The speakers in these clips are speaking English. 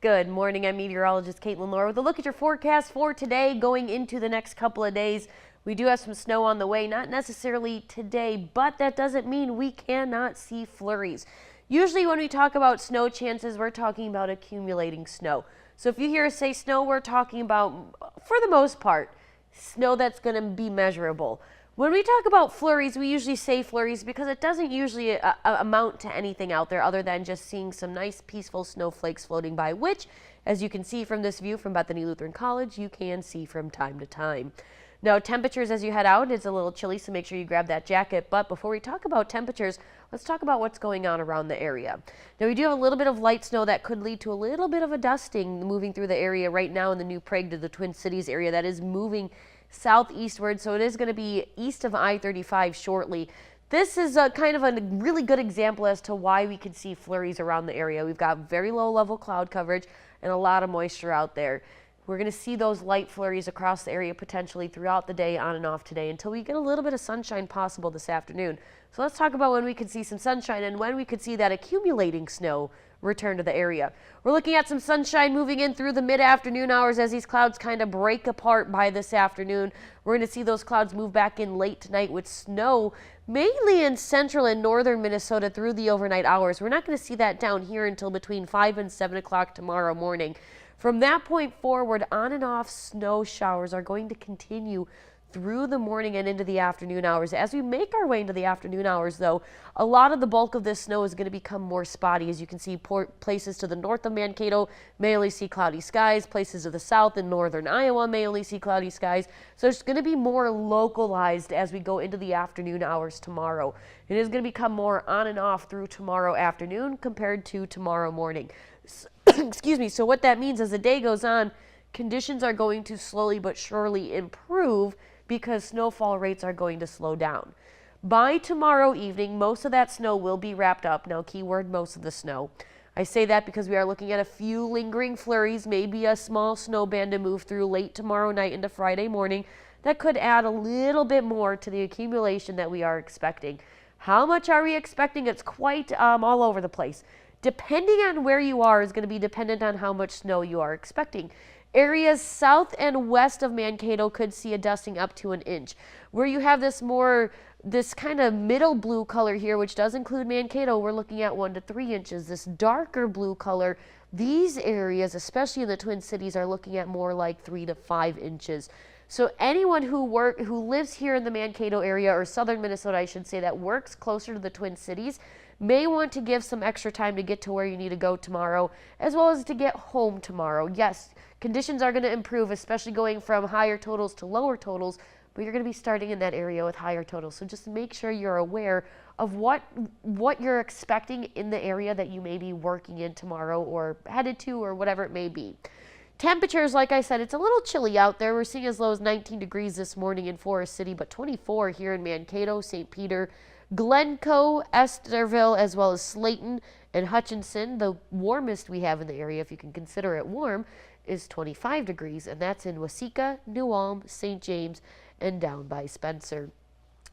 Good morning, I'm Meteorologist Caitlyn Lorr with a look at your forecast for today going into the next couple of days. We do have some snow on the way, not necessarily today, but that doesn't mean we cannot see flurries. Usually when we talk about snow chances, we're talking about accumulating snow. So if you hear us say snow, we're talking about, for the most part, snow that's going to be measurable. When we talk about flurries, we usually say flurries because it doesn't usually amount to anything out there other than just seeing some nice peaceful snowflakes floating by, which, as you can see from this view from Bethany Lutheran College, you can see from time to time. Now, temperatures as you head out, it's a little chilly, so make sure you grab that jacket. But before we talk about temperatures, let's talk about what's going on around the area. Now, we do have a little bit of light snow that could lead to a little bit of a dusting moving through the area right now in the New Prague to the Twin Cities area that is moving southeastward, so it is going to be east of I-35 shortly. This is a kind of a really good example as to why we can see flurries around the area. We've got very low level cloud coverage and a lot of moisture out there. We're going to see those light flurries across the area potentially throughout the day, on and off today, until we get a little bit of sunshine possible this afternoon. So let's talk about when we could see some sunshine and when we could see that accumulating snow return to the area. We're looking at some sunshine moving in through the mid-afternoon hours as these clouds kind of break apart by this afternoon. We're going to see those clouds move back in late tonight with snow mainly in central and northern Minnesota through the overnight hours. We're not going to see that down here until between 5 and 7 o'clock tomorrow morning. From that point forward, on and off snow showers are going to continue through the morning and into the afternoon hours. As we make our way into the afternoon hours, though, a lot of the bulk of this snow is going to become more spotty. As you can see, places to the north of Mankato may only see cloudy skies. Places to the south in northern Iowa may only see cloudy skies. So it's going to be more localized as we go into the afternoon hours tomorrow. It is going to become more on and off through tomorrow afternoon compared to tomorrow morning. Excuse me. So what that means as the day goes on, conditions are going to slowly but surely improve because snowfall rates are going to slow down. By tomorrow evening, most of that snow will be wrapped up. Now, keyword, most of the snow. I say that because we are looking at a few lingering flurries, maybe a small snow band to move through late tomorrow night into Friday morning. That could add a little bit more to the accumulation that we are expecting. How much are we expecting? It's quite all over the place. Depending on where you are is going to be dependent on how much snow you are expecting. Areas south and west of Mankato could see a dusting up to an inch. Where you have this kind of middle blue color here, which does include Mankato, we're looking at 1 to 3 inches. This darker blue color, these areas, especially in the Twin Cities, are looking at more like 3 to 5 inches. So anyone who lives here in the Mankato area, or southern Minnesota, I should say, that works closer to the Twin Cities, may want to give some extra time to get to where you need to go tomorrow, as well as to get home tomorrow. Yes, conditions are going to improve, especially going from higher totals to lower totals, but you're going to be starting in that area with higher totals. So just make sure you're aware of what you're expecting in the area that you may be working in tomorrow or headed to or whatever it may be. Temperatures, like I said, it's a little chilly out there. We're seeing as low as 19 degrees this morning in Forest City, but 24 here in Mankato, St. Peter, Glencoe, Estherville, as well as Slayton and Hutchinson. The warmest we have in the area, if you can consider it warm, is 25 degrees, and that's in Waseca, New Ulm, St. James, and down by Spencer.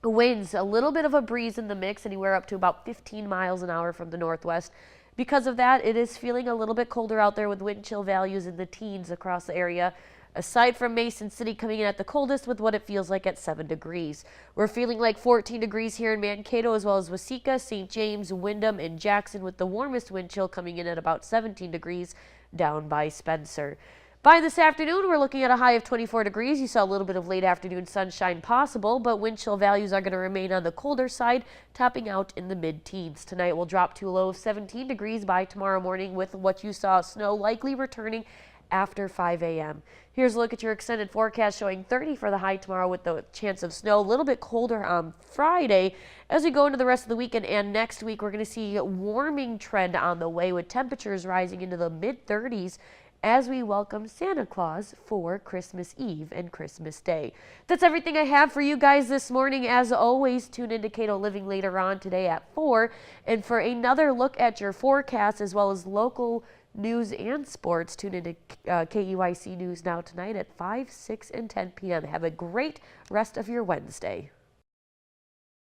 Winds, a little bit of a breeze in the mix, anywhere up to about 15 miles an hour from the northwest. Because of that, it is feeling a little bit colder out there with wind chill values in the teens across the area. Aside from Mason City coming in at the coldest with what it feels like at 7 degrees. We're feeling like 14 degrees here in Mankato, as well as Waseca, St. James, Windham, and Jackson, with the warmest wind chill coming in at about 17 degrees down by Spencer. By this afternoon, we're looking at a high of 24 degrees. You saw a little bit of late afternoon sunshine possible, but wind chill values are going to remain on the colder side, topping out in the mid-teens. Tonight will drop to a low of 17 degrees by tomorrow morning, with what you saw snow likely returning after 5 a.m. Here's a look at your extended forecast showing 30 for the high tomorrow with the chance of snow. A little bit colder on Friday. As we go into the rest of the weekend and next week, we're going to see a warming trend on the way with temperatures rising into the mid-30s as we welcome Santa Claus for Christmas Eve and Christmas Day. That's everything I have for you guys this morning. As always, tune into Cato Living later on today at 4. And for another look at your forecast as well as local news and sports, tune into KUIC News Now tonight at 5, 6, and 10 p.m. Have a great rest of your Wednesday.